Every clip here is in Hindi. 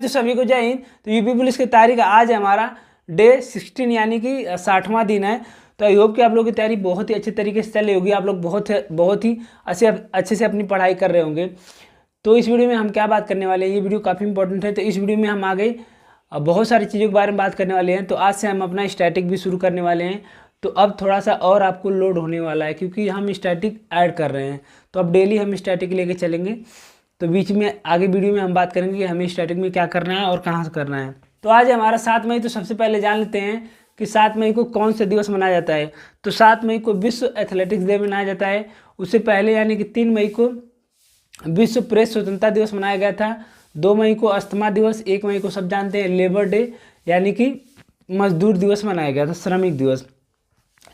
तो सभी को जय हिंद। तो यूपी पुलिस की तारीख आज है हमारा डे 16 यानी कि 60वां दिन है। तो आई होप कि आप लोगों की तैयारी बहुत ही अच्छे तरीके से चल रही होगी, आप लोग बहुत ही अच्छे से अपनी पढ़ाई कर रहे होंगे। तो इस वीडियो में हम क्या बात करने वाले हैं, ये वीडियो काफ़ी इंपॉर्टेंट है। तो इस वीडियो में हम आगे बहुत सारी चीज़ों के बारे में बात करने वाले हैं। तो आज से हम अपना स्टैटिक भी शुरू करने वाले हैं। तो अब थोड़ा सा और आपको लोड होने वाला है क्योंकि हम स्टैटिक ऐड कर रहे हैं। तो अब डेली हम स्टैटिक लेके चलेंगे। तो बीच में आगे वीडियो में हम बात करेंगे कि हमें स्टैटिक में क्या करना है और कहाँ से करना है। तो आज हमारा 7 मई। तो सबसे पहले जान लेते हैं कि 7 मई को कौन सा दिवस मनाया जाता है। तो 7 मई को विश्व एथलेटिक्स डे मनाया जाता है। उससे पहले यानी कि 3 मई को विश्व प्रेस स्वतंत्रता दिवस मनाया गया था। 2 मई को अस्थमा दिवस, 1 मई को सब जानते हैं लेबर डे यानी कि मजदूर दिवस मनाया गया था, श्रमिक दिवस।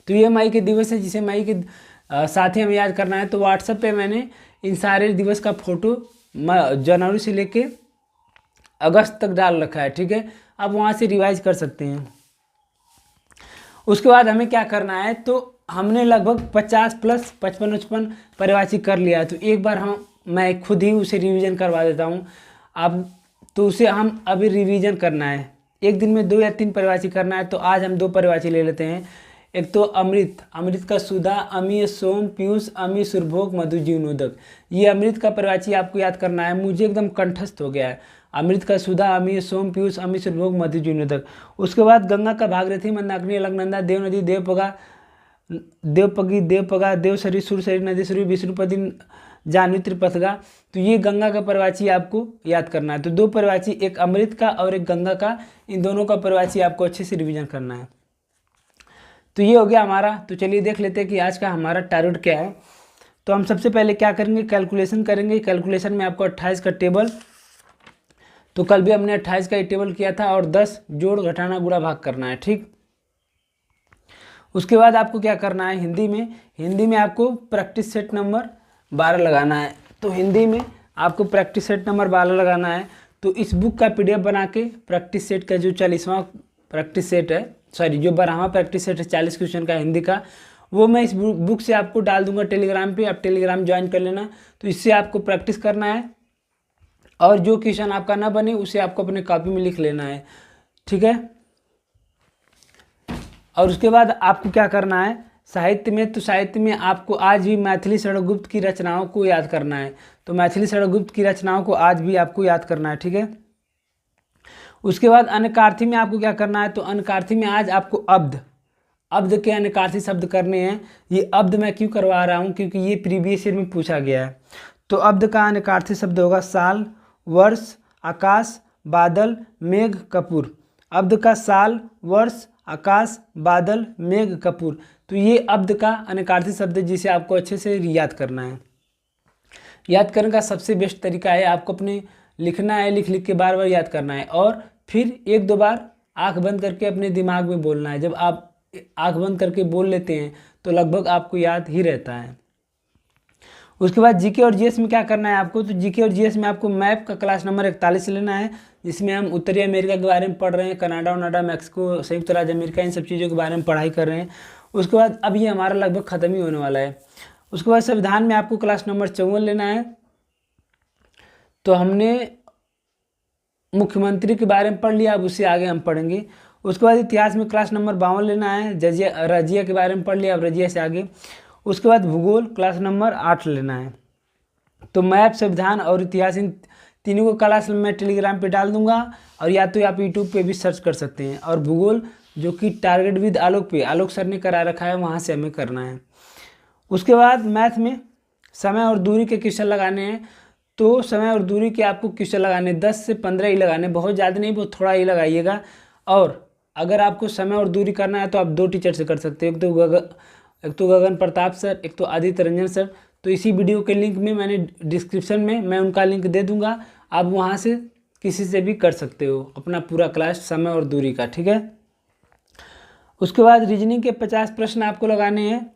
तो ये मई के दिवस है जिसे मई के साथ ही हमें याद करना है। तो व्हाट्सएप पे मैंने इन सारे दिवस का फोटो जनवरी से लेके अगस्त तक डाल रखा है, ठीक है। आप वहाँ से रिवाइज कर सकते हैं। उसके बाद हमें क्या करना है, तो हमने लगभग 50 प्लस 55 परिभाषी कर लिया है। तो एक बार मैं खुद ही उसे रिवीजन करवा देता हूँ। अब तो उसे हम अभी रिवीजन करना है, एक दिन में 2 या 3 परिभाषी करना है। तो आज हम 2 परिभाषी ले लेते हैं। एक तो अमृत, अमृत का सुधा, अमी सोम, पीयूष, अमी सुरभोग, मधु जीवनोदक। ये अमृत का परिभाषी आपको याद करना है। मुझे एकदम कंठस्थ हो गया है। अमृत का सुधा, अमी सोम, पीयूष, अमी सुरभोग, मधु जीवनोदक। उसके बाद गंगा का भागीरथी, मंदाकिनी, अलकनंदा, देव नदी, देवपगा, देवपगी, देवपगा, देवसरी, सुरसरी, नदीसरी, विष्णुपति, जाह्नवी, त्रिपथगा। तो ये गंगा का परिभाषी आपको याद करना है। तो 2 परिभाषी, एक अमृत का और एक गंगा का, इन दोनों का परिभाषी आपको अच्छे से रिवीजन करना है। तो ये हो गया हमारा। तो चलिए देख लेते हैं कि आज का हमारा टारगेट क्या है। तो हम सबसे पहले क्या करेंगे, कैलकुलेशन करेंगे। कैलकुलेशन में आपको 28 का टेबल, तो कल भी हमने 28 का टेबल किया था, और 10 जोड़ घटाना गुणा भाग करना है, ठीक। उसके बाद आपको क्या करना है, हिंदी में आपको प्रैक्टिस सेट नंबर 12 लगाना है। तो हिंदी में आपको प्रैक्टिस सेट नंबर 12 लगाना है। तो इस बुक का PDF बना के प्रैक्टिस सेट का जो 40वां प्रैक्टिस सेट है, सॉरी जो 12वां प्रैक्टिस सेट है 40 क्वेश्चन का हिंदी का, वो मैं इस बुक से आपको डाल दूंगा टेलीग्राम पे। आप टेलीग्राम ज्वाइन कर लेना। तो इससे आपको प्रैक्टिस करना है, और जो क्वेश्चन आपका ना बने उसे आपको अपने कॉपी में लिख लेना है, ठीक है। और उसके बाद आपको क्या करना है, साहित्य में, तो साहित्य में आपको आज भी मैथिली षड्गुप्त की रचनाओं को याद करना है। तो मैथिली षड्गुप्त की रचनाओं को आज भी आपको याद करना है, ठीक है। उसके बाद अनकार्थी में आपको क्या करना है, तो अनकार्थी में आज आपको अब्द के अनकार्थी शब्द करने हैं। ये अब्द मैं क्यों करवा रहा हूँ, क्योंकि ये प्रीवियस ईयर में पूछा गया है। तो अब्द का अनकार्थी शब्द होगा साल, वर्ष, आकाश, बादल, मेघ, कपूर। अब्द का साल, वर्ष, आकाश, बादल, मेघ, कपूर। तो ये अब्द का अनकार्थी शब्द है जिसे आपको अच्छे से याद करना है। याद करने का सबसे बेस्ट तरीका है, आपको अपने लिखना है, लिख के बार बार याद करना है, और फिर 1-2 बार आंख बंद करके अपने दिमाग में बोलना है। जब आप आंख बंद करके बोल लेते हैं तो लगभग आपको याद ही रहता है। उसके बाद जीके और जीएस में क्या करना है आपको, तो जीके और जीएस में आपको मैप का क्लास नंबर 41 लेना है, जिसमें हम उत्तरी अमेरिका के बारे में पढ़ रहे हैं, कनाडा वनाडा, मैक्सिको, संयुक्त राज्य अमेरिका, इन सब चीज़ों के बारे में पढ़ाई कर रहे हैं। उसके बाद अब ये हमारा लगभग ख़त्म ही होने वाला है। उसके बाद संविधान में आपको क्लास नंबर 54 लेना है। तो हमने मुख्यमंत्री के बारे में पढ़ लिया, अब उससे आगे हम पढ़ेंगे। उसके बाद इतिहास में क्लास नंबर 52 लेना है। रजिया के बारे में पढ़ लिया, अब रजिया से आगे। उसके बाद भूगोल क्लास नंबर 8 लेना है। तो मैप, संविधान और इतिहास, इन तीनों को क्लास मैं टेलीग्राम पे डाल दूंगा, और या तो आप यूट्यूब पे भी सर्च कर सकते हैं। और भूगोल जो कि टारगेट विद आलोक पे आलोक सर ने करा रखा है, वहाँ से हमें करना है। उसके बाद मैथ में समय और दूरी के क्वेश्चन लगाने हैं। तो समय और दूरी के आपको क्वेश्चन लगाने 10 से 15 ही लगाने, बहुत ज़्यादा नहीं, बहुत थोड़ा ही लगाइएगा। और अगर आपको समय और दूरी करना है तो आप 2 टीचर से कर सकते हो, एक तो गगन प्रताप सर, एक तो आदित्य रंजन सर। तो इसी वीडियो के लिंक में मैंने डिस्क्रिप्शन में मैं उनका लिंक दे दूंगा, आप वहाँ से किसी से भी कर सकते हो अपना पूरा क्लास समय और दूरी का, ठीक है। उसके बाद रीजनिंग के 50 प्रश्न आपको लगाने हैं।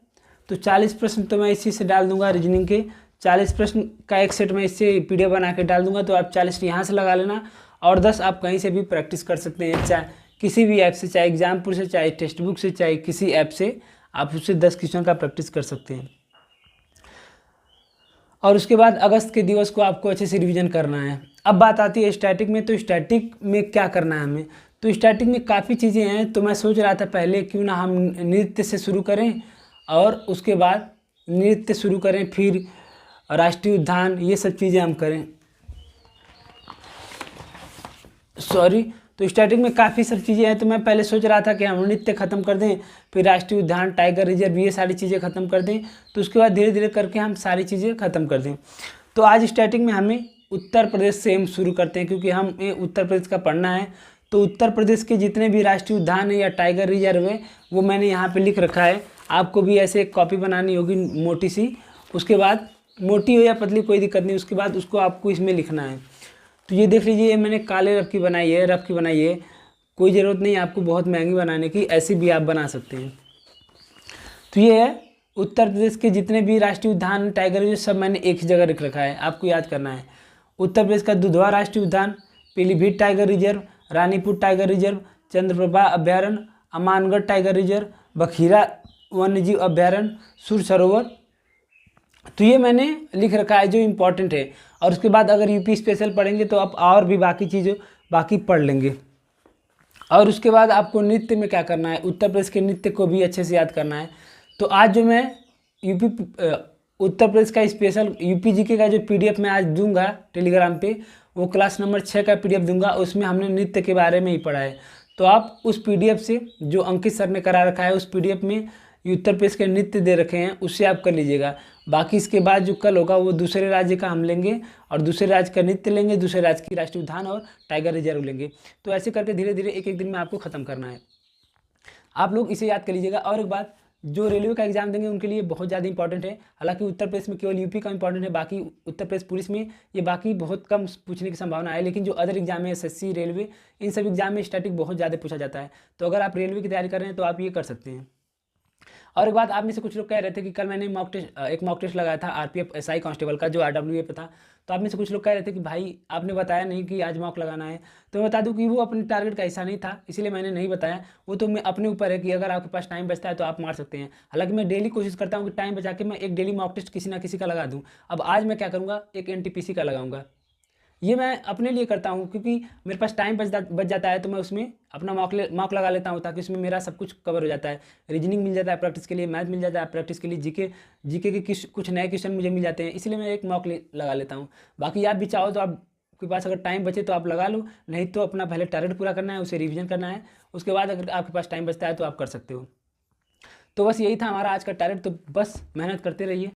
तो 40 प्रश्न तो मैं इसी से डाल दूंगा। रीजनिंग के 40 प्रश्न का एक सेट मैं इससे PDF बना के डाल दूंगा। तो आप 40 यहाँ से लगा लेना, और 10 आप कहीं से भी प्रैक्टिस कर सकते हैं, चाहे किसी भी ऐप से, चाहे एग्जामपुर से, चाहे टेक्स्ट बुक से, चाहे किसी ऐप से आप उससे 10 क्वेश्चन का प्रैक्टिस कर सकते हैं। और उसके बाद अगस्त के दिवस को आपको अच्छे से रिवीजन करना है। अब बात आती है स्टैटिक में, तो स्टैटिक में क्या करना है हमें। तो स्टैटिक में काफ़ी चीज़ें हैं, तो मैं सोच रहा था पहले क्यों ना हम नृत्य से शुरू करें और उसके बाद नृत्य शुरू करें, फिर राष्ट्रीय उद्यान, ये सब चीज़ें हम करें। सॉरी, तो स्टार्टिंग में काफ़ी सब चीज़ें हैं, तो मैं पहले सोच रहा था कि हम नृत्य ख़त्म कर दें, फिर राष्ट्रीय उद्यान, टाइगर रिजर्व, ये सारी चीज़ें ख़त्म कर दें, तो उसके बाद धीरे धीरे करके हम सारी चीज़ें ख़त्म कर दें। तो आज स्टार्टिंग में हमें उत्तर प्रदेश से हम शुरू करते हैं, क्योंकि हमें उत्तर प्रदेश का पढ़ना है। तो उत्तर प्रदेश के जितने भी राष्ट्रीय उद्यान है या टाइगर रिजर्व है वो मैंने यहाँ पर लिख रखा है। आपको भी ऐसे एक कॉपी बनानी होगी मोटी सी, उसके बाद मोटी हो या पतली कोई दिक्कत नहीं, उसके बाद उसको आपको इसमें लिखना है। तो ये देख लीजिए, ये मैंने काले रफ की बनाई है, रफ की बनाई है, कोई ज़रूरत नहीं आपको बहुत महंगी बनाने की, ऐसी भी आप बना सकते हैं। तो ये है उत्तर प्रदेश के जितने भी राष्ट्रीय उद्यान, टाइगर रिजर्व, सब मैंने एक ही जगह रख रखा है, आपको याद करना है। उत्तर प्रदेश का दुधवा राष्ट्रीय उद्यान, Pilibhit tiger reserve, Ranipur tiger reserve, Chandraprabha अभ्यारण्य, अमानगढ़ टाइगर रिजर्व, बखीरा वन्यजीव अभ्यारण्य, सुर सरोवर। तो ये मैंने लिख रखा है जो इम्पोर्टेंट है। और उसके बाद अगर यूपी स्पेशल पढ़ेंगे तो आप और भी बाकी चीज़ें बाकी पढ़ लेंगे। और उसके बाद आपको नृत्य में क्या करना है, उत्तर प्रदेश के नृत्य को भी अच्छे से याद करना है। तो आज जो मैं उत्तर प्रदेश का स्पेशल यूपी जीके का जो PDF मैं आज दूंगा टेलीग्राम पे, वो क्लास नंबर 6 का PDF दूंगा, उसमें हमने नृत्य के बारे में ही पढ़ा है। तो आप उस PDF से, जो अंकित सर ने करा रखा है, उस PDF में उत्तर प्रदेश के नृत्य दे रखे हैं, उससे आप कर लीजिएगा। बाकी इसके बाद जो कल होगा वो दूसरे राज्य का हम लेंगे और दूसरे राज्य का नृत्य लेंगे, दूसरे राज्य की राष्ट्रीय उद्यान और टाइगर रिजर्व लेंगे। तो ऐसे करके धीरे धीरे एक एक दिन में आपको ख़त्म करना है। आप लोग इसे याद कर लीजिएगा। और एक बात, जो रेलवे का एग्जाम देंगे उनके लिए बहुत ज़्यादा इंपॉर्टेंट है। हालांकि उत्तर प्रदेश में केवल यूपी का इंपॉर्टेंट है, बाकी उत्तर प्रदेश पुलिस में ये बाकी बहुत कम पूछने की संभावना है। लेकिन जो अदर एग्जाम है, SSC, रेलवे, इन सब एग्जाम में स्टैटिक बहुत ज़्यादा पूछा जाता है। तो अगर आप रेलवे की तैयारी कर रहे हैं तो आप ये कर सकते हैं। और एक बात, आप में से कुछ लोग कह रहे थे कि कल मैंने एक मॉक टेस्ट लगाया था RPF SI कांस्टेबल का, जो RWA पे था। तो आप में से कुछ लोग कह रहे थे कि भाई आपने बताया नहीं कि आज मॉक लगाना है। तो मैं बता दूं कि वो अपने टारगेट का हिस्सा नहीं था, इसलिए मैंने नहीं बताया। वो तो मैं अपने ऊपर है कि अगर आपके पास टाइम बचता है तो आप मार सकते हैं। हालांकि मैं डेली कोशिश करता हूँ कि टाइम बचा के मैं एक डेली मॉक टेस्ट किसी ना किसी का लगा दूँ। अब आज मैं क्या करूँगा, एक NTPC का लगाऊंगा। ये मैं अपने लिए करता हूँ क्योंकि मेरे पास टाइम बच जाता है, तो मैं उसमें अपना मॉक लगा लेता हूँ, ताकि उसमें मेरा सब कुछ कवर हो जाता है। रीजनिंग मिल जाता है प्रैक्टिस के लिए, मैथ मिल जाता है प्रैक्टिस के लिए, जीके के कुछ नए क्वेश्चन मुझे मिल जाते हैं, इसलिए मैं एक मॉक लगा लेता हूँ। बाकी आप भी चाहो तो आपके पास अगर टाइम बचे तो आप लगा लो, नहीं तो अपना पहले टारगेट पूरा करना है, उसे रिविजन करना है, उसके बाद अगर आपके पास टाइम बचता है तो आप कर सकते हो। तो बस यही था हमारा आज का टारगेट, तो बस मेहनत करते रहिए।